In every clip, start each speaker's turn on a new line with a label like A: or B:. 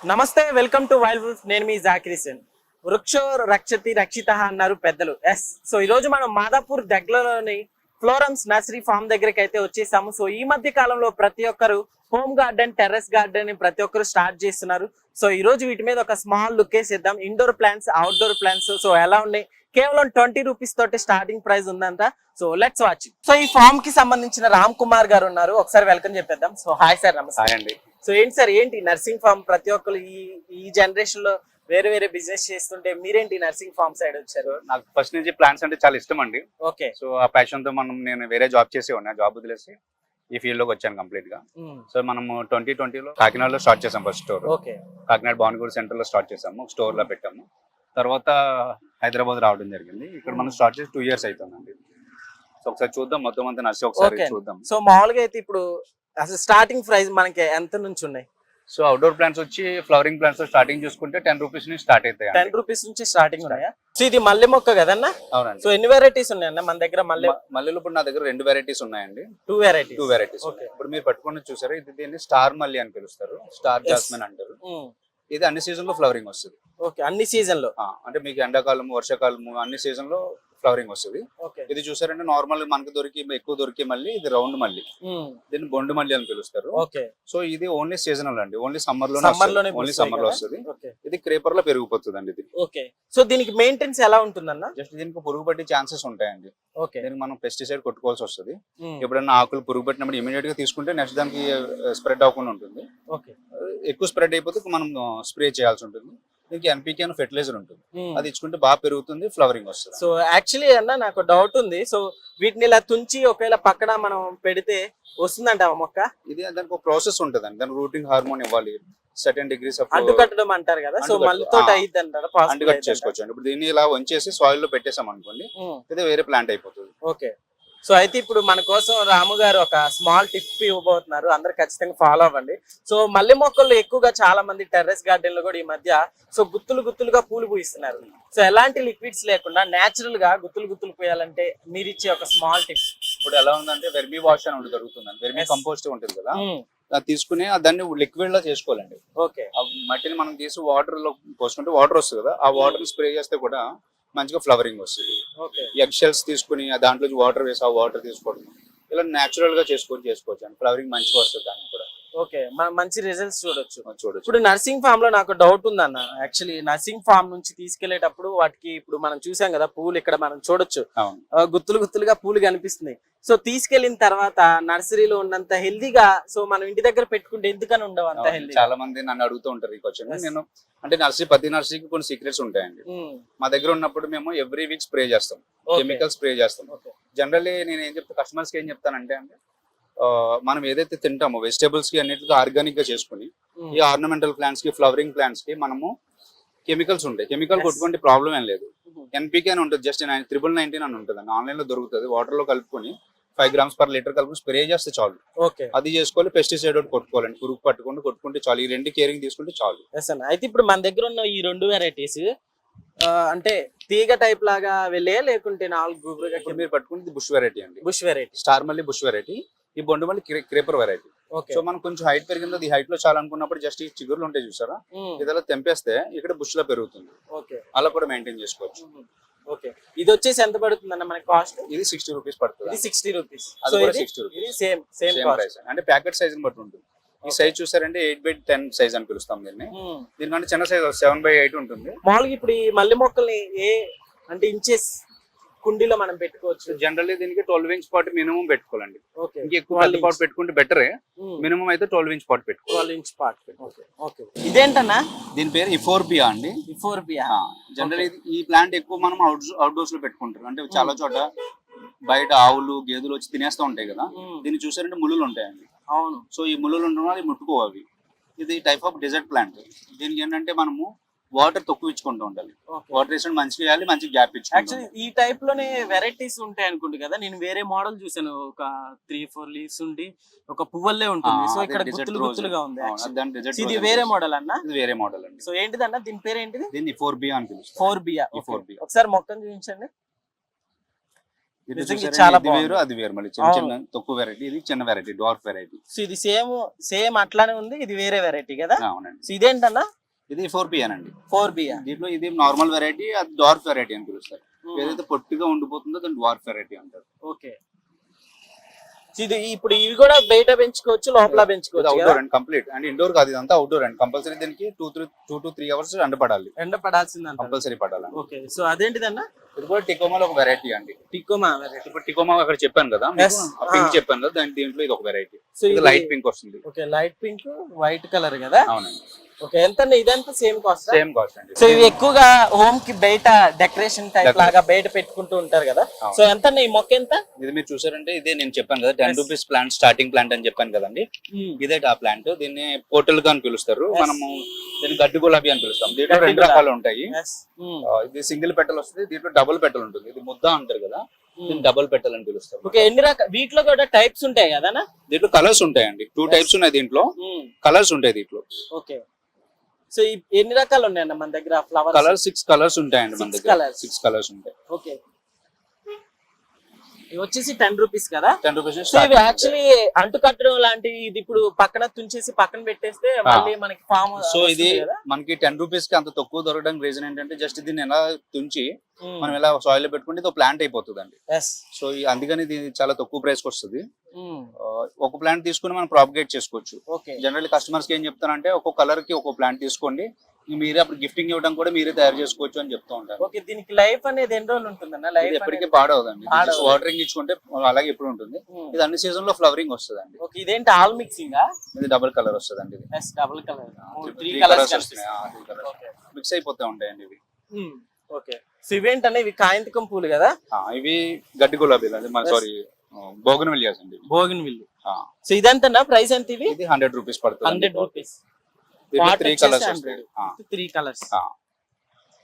A: నమస్తే, welcome to wild wolf. నేను మీ జాకిరిసన్. వృక్షో రక్షతి రక్షిత అన్నారు పెద్దలు. సో ఈ రోజు మనం మాదాపూర్ దగ్గరలోని ఫ్లోరమ్స్ నర్సరీ ఫామ్ దగ్గరికి అయితే వచ్చేసాము. సో ఈ మధ్య కాలంలో ప్రతి ఒక్కరు హోమ్ గార్డెన్, టెర్రస్ గార్డెన్ ప్రతి ఒక్కరు స్టార్ట్ చేస్తున్నారు. సో ఈ రోజు వీటి మీద ఒక స్మాల్ లుక్ వేసేద్దాం. Indoor plants, outdoor plants so ఎలా ఉన్నాయి, కేవలం 20 రూపీస్ తోటి స్టార్టింగ్ ప్రైస్ ఉందంట. So let's watch. సో ఈ ఫామ్ కి సంబంధించిన రామ్ కుమార్ గారు ఉన్నారు, ఒకసారి వెల్కమ్ చెప్పేద్దాం. So hi sir. నమస్తే అండి. సో ఏంటి సార్, ఏంటి నర్సింగ్ ఫామ్? ప్రతి ఒక్కరు ఈ జనరేషన్ లో వేరే వేరే బిజినెస్ చేస్తుంటే మీరేంటి నర్సింగ్ ఫామ్ సైడ్ వచ్చారు?
B: నాకు ఫస్ట్ నుంచి ప్లాంట్స్ అంటే చాలా ఇష్టం అండి.
A: ఓకే.
B: సో ఆ ప్యాషన్ తో నేను వేరే జాబ్ చేసి ఉన్నా, జాబ్ వదిలేసి ఈ ఫీల్డ్ లోకి వచ్చాను కంప్లీట్ గా. సో మనము 2020లో కాకినాడలో స్టార్ట్ చేసాం first store.
A: Okay.
B: Kakinada Bhavanaguda centre లో స్టార్ట్ చేసాము, స్టోర్ లో పెట్టాము. తర్వాత హైదరాబాద్ రావడం జరిగింది. ఇక్కడ మనం స్టార్ట్ చేసి 2 years అవుతుందండి. సో ఒకసారి చూద్దాం, మొత్తం అంతా నర్సరీ ఒకసారి చూద్దాం.
A: సో మామూలుగా అయితే ఇప్పుడు అసలు స్టార్టింగ్ ప్రైస్ మనకి ఎంత నుంచి ఉన్నాయి?
B: సో అవుట్డోర్ ప్లాంట్స్ వచ్చి ఫ్లవరింగ్ ప్లాంట్స్ స్టార్టింగ్ చూసుకుంటే 10 రూపీస్ నుంచి స్టార్ట్ అవుతాయి.
A: 10 రూపీస్ నుంచి స్టార్టింగ్ ఉన్నాయా? సో ఇది మల్లె మొక్క కదన్నా?
B: అవునండి.
A: సో ఎన్ని వెరైటీస్ ఉన్నాయన్న మన దగ్గర?
B: మల్లెలు ఇప్పుడు నా దగ్గర 2 వెరైటీస్ ఉన్నాయండి.
A: 2 వెరైటీస్.
B: ఇప్పుడు మీరు పట్టుకుని చూసారా, ఇది దీన్ని స్టార్ మల్లి అని పిలుస్తారు, స్టార్ జాస్మిన్ అంటారు. ఇది అన్ని సీజన్ లో ఫ్లవరింగ్ వస్తుంది.
A: ఓకే, అన్ని సీజన్ లో
B: అంటే మీకు ఎండాకాలము, వర్షాకాలము అన్ని సీజన్ లో ఫ్లవరింగ్ వస్తుంది. ఇది చూసారంటే నార్మల్ మనకు ఎక్కువ దొరికి మళ్ళీ ఇది రౌండ్ మళ్ళీ, దీన్ని బొండు మళ్ళీ అని పిలుస్తారు. సో ఇది ఓన్లీ సీజనల్ అండి, ఓన్లీ సమ్మర్ లో వస్తుంది. ఇది క్రేపర్ లో పెరిగిపోతుంది అండి ఇది.
A: ఓకే. సో దీనికి మెయింటెనెన్స్ ఎలా ఉంటుందన్న?
B: జస్ట్ దీనికి పురుగు పట్టే ఛాన్సెస్ ఉంటాయండి. దీనికి మనం పెస్టిసైడ్ కొట్టుకోవాల్సి వస్తుంది. ఎప్పుడైనా ఆకులు పురుగు పట్టినప్పుడు ఇమీడియట్ గా తీసుకుంటే నెక్స్ట్ దానికి స్ప్రెడ్ అవ్వకుండా ఉంటుంది. ఎక్కువ స్ప్రెడ్ అయిపోతే మనం స్ప్రే చేయాల్సి ఉంటుంది. దీనికి ఎన్పీకే అని ఫెర్టిలైజర్ ఉంటుంది, అది ఇచ్చుకుంటే బాగా పెరుగుతుంది, ఫ్లవరింగ్ వస్తుంది.
A: సో యాక్చువల్లీ అన్న నాకు డౌట్ ఉంది. సో వీటిని ఇలా తుంచి ఒకవేళ పక్కన మనం పెడితే వస్తుందంట మొక్క?
B: ఇది దానికి ఒక ప్రాసెస్ ఉంటుంది అండి, దానికి రూటింగ్ హార్మోన్ ఇవ్వాలి, సర్టెన్ డిగ్రీస్ ఆఫ్
A: అంటుకట్టడం అంటారు కదా. సో మళ్ళీ తోట అయ్యిద్ది అంటారా?
B: అంటుకట్ చేసుకోవచ్చు అండి. ఇప్పుడు దీన్ని ఇలా వంచేసి సాయిల్ లో పెట్టేసాం అనుకోండి, ఇది వేరే ప్లాంట్ అయిపోతుంది.
A: ఓకే. సో అయితే ఇప్పుడు మన కోసం రాము గారు ఒక స్మాల్ టిప్ ఇవ్వబోతున్నారు, అందరు ఖచ్చితంగా ఫాలో అవ్వండి. సో మల్లె మొక్కలు ఎక్కువగా చాలా మంది టెర్రస్ గార్డెన్ లో కూడా ఈ మధ్య సో గుత్తులుగా పూలు పూయిస్తున్నారు. సో ఎలాంటి లిక్విడ్స్ లేకుండా నేచురల్ గా గుత్తులు పూయాలంటే మీరు ఇచ్చే ఒక స్మాల్ టిప్.
B: ఇప్పుడు ఎలా ఉందంటే వెర్మీ వాష్ అని దొరుకుతుంది, వెర్మీ కంపోస్ట్ ఉంటుంది కదా, అది తీసుకుని దాన్ని లిక్విడ్ లో చేసుకోవాలండి.
A: ఓకే.
B: ఆ మట్టిని మనం తీసి వాటర్ లో పోసుకుంటే వాటర్ వస్తుంది కదా, ఆ వాటర్ స్ప్రే చేస్తే కూడా మంచిగా ఫ్లవరింగ్ వస్తుంది. ఎగ్ షెల్స్ తీసుకుని దాంట్లో వాటర్ వేసి ఆ వాటర్ తీసుకోవడం, ఇలా నేచురల్ గా చేసుకోవచ్చు అండి, ఫ్లవరింగ్ మంచిగా వస్తుంది దానికి కూడా.
A: ఓకే, మనం మంచి రిజల్ట్స్ చూడొచ్చు. ఇప్పుడు నర్సింగ్ ఫామ్ లో నాకు డౌట్ ఉందన్న. యాక్చువల్లీ నర్సింగ్ ఫామ్ నుంచి తీసుకెళ్లేటప్పుడు వాటికి ఇప్పుడు మనం చూసాం కదా పూలు, ఇక్కడ మనం చూడొచ్చు గుత్తులుగా పూలు కనిపిస్తున్నాయి. సో తీసుకెళ్లిన తర్వాత నర్సరీలో ఉన్నంత హెల్దీగా సో మనం ఇంటి దగ్గర పెట్టుకుంటే ఎందుకని ఉండవు అంత హెల్దీ?
B: చాలా మంది నన్ను అడుగుతూ ఉంటారు ఈ క్వశ్చన్. నేను అంటే ప్రతి నర్సరీకి కొన్ని సీక్రెట్స్ ఉంటాయండి. మా దగ్గర ఉన్నప్పుడు మేము ఎవ్రీ వీక్ స్ప్రే చేస్తాం, కెమికల్ స్ప్రే చేస్తాం. జనరల్లీ నేను ఏం చెప్తా కస్టమర్స్ కి ఏం చెప్తానంటే మనం ఏదైతే తింటామో వెజిటేబుల్స్ కి అన్నిటికీ ఆర్గానిక్ గా చేసుకుని ఈ ఆర్నమెంటల్ ప్లాంట్స్ కి, ఫ్లవరింగ్ ప్లాంట్స్ కి మనము కెమికల్స్ ఉంటాయి, కెమికల్ కొట్టుకుంటే ప్రాబ్లం ఏం లేదు. ఎన్పీకే అని ఉంటుంది, జస్ట్ 919 అని ఉంటుంది అండి, ఆన్లైన్ లో దొరుకుతుంది. వాటర్ లో కలుపుకొని 5 grams per liter కలుపుకొని స్ప్రే చేస్తే చాలు. అది చేసుకోవాలి, పెస్టిసైడ్ ఒకటి కొట్టుకోవాలండి, పురుగు కొట్టుకుంటే చాలు. ఈ 2 కేరింగ్ తీసుకుంటే చాలు.
A: అయితే ఇప్పుడు మన దగ్గర ఉన్న ఈ 2 వెరైటీస్ అంటే తీగ టైప్ లాగా వెళ్ళే లేకుంటే 4
B: మీరు పట్టుకుంటే బుష్ వెరైటీ అండి,
A: బుష్ వెరైటీ.
B: స్టార్ మళ్ళీ బుష్ వెరైటీ, ఈ బొండు మళ్ళీ క్రేపర్ వెరైటీ. సో మనం కొంచెం హైట్ పెరిగిందో ఈ హైట్ లో చాలా అనుకున్నప్పుడు జస్ట్ ఈ చిగురులు ఉంటాయి చూసారా, ఇదలా తెంపేస్తే ఇక్కడ బుష్ లో పెరుగుతుంది. అలా కూడా మెయింటైన్ చేసుకోవచ్చు.
A: ఓకే. ఇది వచ్చేసి ఎంత పడుతుంది అన్న మనకి కాస్ట్?
B: ఇది 60 రూపీస్ పడుతుంది.
A: ఇది 60 రూపీస్.
B: అది కూడా 60 రూపీస్. సేమ్ ప్రైస్ అంటే ప్యాకెట్ సైజ్ బట్టి ఉంటుంది. ఈ సైజ్ చూసారంటే 8/10 సైజ్ అని పిలుస్తాం దీన్ని. దీనికంటే చిన్న సైజ్ 7/8 ఉంటుంది.
A: మామూలుగా ఇప్పుడు ఈ మల్లె మొక్కల్ని అంటే ఇంచెస్ కుండీలో మనం పెట్టుకోవచ్చు.
B: జనరల్లీ దీనికి 12 inch పాట్ మినిమం పెట్టుకోవాలండి. ఇంకా ఎక్కువ పెద్ద పాట్ పెట్టుకుంటే బెటరే. మినిమం అయితే 12 inch పాట్ పెట్టుకోవాలి.
A: 12 inch పాట్. ఓకే. ఇదేంటన్నా?
B: దీని పేరు ఇఫోర్బియా అండి.
A: ఇఫోర్బియా.
B: జనరల్లీ ఈ ప్లాంట్ ఎక్కువ మనం అవుట్డోర్స్ లో పెట్టుకుంటారు. అంటే చాలా చోట బయట ఆవులు, గేదెలు వచ్చి తినేస్తూ ఉంటాయి కదా, దీన్ని చూసారంటే ముళ్ళులు ఉంటాయండి.
A: అవును.
B: సో ఈ ముళ్ళులు ఉండడం వల్ల ముట్టుకోవాలి. ఇది టైప్ ఆఫ్ డెజర్ట్ ప్లాంట్. దీనికి ఏంటంటే మనము వాటర్ తక్కువ ఇచ్చుకుంటూ ఉండాలి, వాటర్ వేసుకుంటే మంచిగా వేయాలి, మంచి గ్యాప్ ఇచ్చి.
A: యాక్చువల్లీ ఈ టైప్ లోనే వెరైటీస్ ఉంటాయి అనుకుంటు కదా. నేను వేరే మోడల్ చూసాను, ఒక 3-4 లీవ్స్ ఉండి ఒక పువ్వులే ఉంటుంది. సో ఇక్కడ గుత్తులుగా ఉంది. ఇది వేరే మోడల్ అన్న?
B: ఇది వేరే మోడల్ అండి.
A: సో ఏంటిదన్న దీని పేరు ఏంటిది?
B: దీన్ని 4B అని పిలుస్తారు.
A: 4B. ఒకసారి మొక్కను చూపించండి.
B: ఇది
A: నిజంగా
B: చూసారా?
A: చాలా
B: ఇది వేరు
A: బాగుంది.
B: అది వేరు, మళ్ళీ చిన్న చిన్న తక్కువ వెరైటీ, ఇది చిన్న వెరైటీ డార్క్ వెరైటీ.
A: సో ఇది సేమ్ అట్లానే ఉంది, ఇది వేరే వెరైటీ కదా.
B: అవునండి.
A: సో ఇదేంటన్నా?
B: ఇది 4PN అండి.
A: 4B.
B: దీంట్లో ఇది నార్మల్ వెరైటీ, అది డార్క్ వెరైటీ అని పిలుస్తారు. ఏదైతే పొట్టిగా ఉండిపోతుందో దాన్ని డార్క్ వెరైటీ అంటారు.
A: ఓకే. ఇది ఇప్పుడు ఇవి కూడా బయట పెంచుకోవచ్చు, లోపల పెంచుకోవచ్చు.
B: Outdoor and complete and indoor కాదు, ఇదంతా అవుట్డోర్ అండ్ కంపల్సరీ దీనికి 2 to 3 అవర్స్ ఎండ పడాలి,
A: ఎండ పడాల్సిందంట.
B: కంపల్సరీ పడాలి.
A: ఓకే. సో అదేంటిదన్నా?
B: ఇది కూడా టికోమాలో ఒక వెరైటీ అండి.
A: టికోమా వెరైటీ.
B: ఇప్పుడు టికోమా అక్కడ చెప్పాను కదా,
A: Yes.
B: పింక్ చెప్పాను కదా, దీంట్లో ఇది ఒక వెరైటీ.
A: సో
B: ఇది
A: ఇది
B: లైట్ పింక్ వస్తుంది.
A: Okay, light pink white colour కదా.
B: అవునండి.
A: ఓకే. ఎంత ఇదంతా సేమ్ కాస్ట్?
B: సేమ్ కాస్ట్ అండి.
A: సో ఇవి ఎక్కువగా హోమ్ కి బయట డెకరేషన్ టైప్ లాగా బయట పెట్టుకుంటూ ఉంటారు కదా. సో ఎంత ఈ మొక్క ఎంత?
B: ఇది మీరు చూసారంటే ఇదే నేను చెప్పాను కదా, 10 రూపీస్ ప్లాంట్, స్టార్టింగ్ ప్లాంట్ అని చెప్పాను కదండి. ఇదే ఆ ప్లాంట్. దీన్ని పోర్టల్ గా అని పిలుస్తారు. మనము దీన్ని గడ్డి గులాబీ అని పిలుస్తాం. దీంట్లో 2 రకాలు ఉంటాయి. ఇది సింగిల్ పెటల్ వస్తుంది, దీంట్లో డబుల్ పెటల్ ఉంటుంది. ఇది ముద్ద అంటారు కదా, దీన్ని డబుల్ పెటల్ అని పిలుస్తారు.
A: ఓకే. ఎన్ని రకాల వీటిలో కూడా టైప్స్ ఉంటాయి కదా?
B: దీంట్లో కలర్స్ ఉంటాయండి. 2 టైప్స్ ఉన్నాయి దీంట్లో, కలర్స్ ఉంటాయి దీంట్లో.
A: ఓకే. సో ఎన్ని రకాలు ఉన్నాయన్న మన దగ్గర ఫ్లవర్స్?
B: కలర్స్ 6 కలర్స్ ఉంటాయండి మన దగ్గర. 6 కలర్స్ ఉంటాయి.
A: ఓకే. ఇవి వచ్చేసి 10 రూపీస్ కదా.
B: 10 రూపీస్.
A: సో ఇవి యాక్చువల్లీ అంటు కట్టడం లాంటివి. ఇది ఇప్పుడు పక్కన తుంచేసి పక్కన పెట్టేస్తే మళ్ళీ మనకి ఫామ్.
B: సో ఇది మనకి 10 రూపీస్ కి అంత తక్కువ దొరకడానికి రీజన్ ఏంటంటే, జస్ట్ దీన్ని ఎలా తుంచి మనం ఎలా సాయిల్ లో పెట్టుకుంటే ఇది ప్లాంట్ అయిపోతుంది అండి. సో అందుకని ఇది చాలా తక్కువ ప్రైస్ కి వస్తుంది. ఒక ప్లాంట్ తీసుకుని మనం ప్రాపగేట్ చేసుకోవచ్చు. జనరల్ కస్టమర్స్ కి ఏం చెప్తానంటే, ఒక్కొక్క కలర్ కి ఒక్కొక్క ప్లాంట్ తీసుకోండి, మీరే అప్పుడు గిఫ్టింగ్ ఇవ్వడం కూడా మీరే తయారు చేసుకోవచ్చు అని చెప్తూ ఉంటారు.
A: ఓకే. దీనికి లైఫ్ అనేది ఎన్ని రోజులు ఉంటుందన్న? లైఫ్
B: ఎప్పటికీ పాడవదండి. వాటరింగ్ ఇచ్చుకుంటే అలాగే ఎప్పుడు ఉంటుంది. ఇది అన్ని సీజన్ లో ఫ్లవరింగ్ వస్తుంది అండి.
A: ఓకే. ఇదేంటి ఆల్ మిక్సింగ్?
B: ఇది డబుల్ కలర్ వస్తుంది అండి.
A: డబుల్ కలర్, 3
B: కలర్స్ మిక్స్ అయిపోతూ ఉంటాయండి ఇవి.
A: ఓకే. సో ఇవేంటనే ఇవి కాయంతికం పూలు కదా.
B: ఇవి గడ్డి గులాబీలు అండి, సారీ బోగన్విలియాస్ అండి.
A: బోగన్విల్లి. సో ఇదంతా ప్రైస్ ఎంత?
B: ఇది 100 రూపీస్ పడుతుంది.
A: 100 రూపీస్.
B: 3 కలర్స్ వస్తాయి.
A: 3 కలర్స్.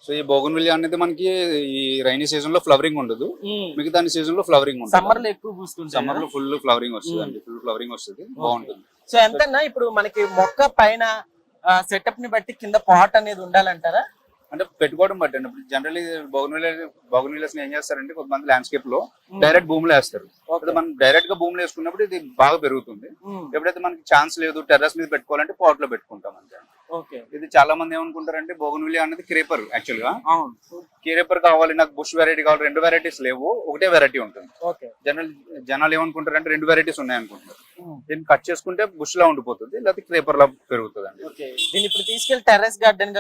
B: సో ఈ బోగన్విలియా అనేది మనకి ఈ రైనీ సీజన్ లో ఫ్లవరింగ్ ఉండదు, మిగతా సీజన్ లో ఫ్లవరింగ్ ఉంటుంది.
A: సమ్మర్ లో ఎక్కువ పూస్తుంది.
B: సమ్మర్ లో ఫుల్ ఫ్లవరింగ్ వస్తుంది అండి. ఫుల్ ఫ్లవరింగ్ వస్తుంది, బాగుంటుంది.
A: సో ఎంతన్నా ఇప్పుడు మనకి మొక్క పైన సెటప్ ని బట్టి కింద పాట్ అనేది ఉండాలంటారా?
B: అంటే పెట్టుకోవడం బట్టి అండి. ఇప్పుడు జనరల్లీ బోగన్విలియాస్ ఏం చేస్తారంటే, కొంతమంది ల్యాండ్స్కేప్ లో డైరెక్ట్ భూమిలో వేస్తారు. మనం డైరెక్ట్ గా భూమిలో వేసుకున్నప్పుడు ఇది బాగా పెరుగుతుంది. ఎప్పుడైతే మనకి ఛాన్స్ లేదు టెర్రస్ మీద పెట్టుకోవాలంటే పాట్ లో పెట్టుకుంటాం అంతే. ఇది చాలా మంది ఏమనుకుంటారంటే, బోగన్విలియా అనేది క్రేపర్. యాక్చువల్ గా క్రేపర్ కావాలి, నాకు బుష్ వెరైటీ కావాలి. 2 వెరైటీస్ లేవు, ఒకటే వెరైటీ ఉంటుంది. జనాలు ఏమనుకుంటారంటే 2 వెరైటీస్ ఉన్నాయి అనుకుంటారు. దీన్ని కట్ చేసుకుంటే బుష్ లా ఉండిపోతుంది, లేకపోతే క్రేపర్ లా పెరుగుతుంది అండి.
A: దీన్ని ఇప్పుడు తీసుకెళ్లి టెర్రస్ గార్డెన్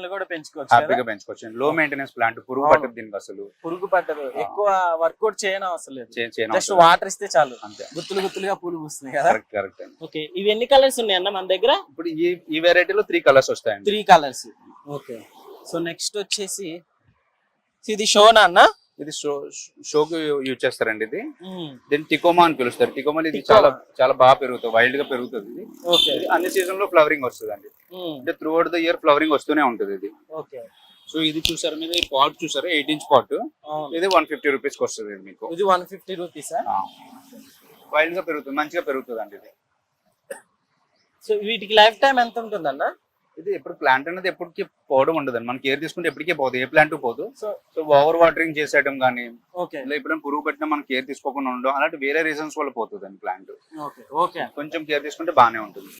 A: లో కూడా పెంచుకోవచ్చు,
B: హ్యాపీగా పెంచుకోవచ్చు. లో మెయింటెనెన్స్ ప్లాంట్, పురుగు పట్టదు దీనికి. అసలు
A: పురుగు పట్టదు, ఎక్కువ వర్కౌట్ చేయని అవసరం లేదు.
B: చేయను,
A: జస్ట్ వాటర్ ఇస్తే చాలు, అంతే. గుత్తులుగా పూలు పూస్తుంది కదా.
B: కరెక్ట్.
A: ఓకే. ఇవి ఎన్ని కలర్స్ ఉన్నాయి అన్న మన దగ్గర?
B: ఇప్పుడు ఈ వెరైటీలో 3 కలర్స్ వస్తాయండి.
A: 3 కలర్స్. ఓకే. సో నెక్స్ట్ వచ్చేసి ఇది షోనా అన్న? ఇది
B: షోకి యూజ్ చేస్తారండి. ఇది దీన్ని టికోమా అని పిలుస్తారు. టికోమా ఇది చాలా బాగా పెరుగుతుంది, వైల్డ్ గా పెరుగుతుంది. ఇది అన్ని సీజన్ లో ఫ్లవరింగ్ వస్తుంది అండి. అంటే through out the year flowering వస్తూనే ఉంటుంది ఇది. సో ఇది చూసారు మీరు, ఈ పాట్ చూసారు, 8 ఇంచ్ పాట్. ఇది 150 రూపీస్ కి వస్తుంది మీకు.
A: ఇది 150 రూపీస్.
B: వైల్డ్ గా పెరుగుతుంది, మంచిగా పెరుగుతుంది అండి ఇది.
A: సో వీటికి లైఫ్ టైం ఎంత ఉంటుంది అన్న?
B: ఇది ఎప్పుడు ప్లాంట్ అనేది ఎప్పటికీ పోవడం ఉండదు, మనం కేర్ తీసుకుంటే ఎప్పటికే పోదు, ఏ ప్లాంట్ పోదు. సో ఓవర్ వాటరింగ్ చేసేయడం కానీ, ఎప్పుడైనా పురుగు పెట్టినా మనం కేర్ తీసుకోకుండా ఉండడం, అలాంటి వేరే రీజన్స్ వల్ల పోతుంది అండి ప్లాంట్. కొంచెం కేర్ తీసుకుంటే బాగానే ఉంటుంది.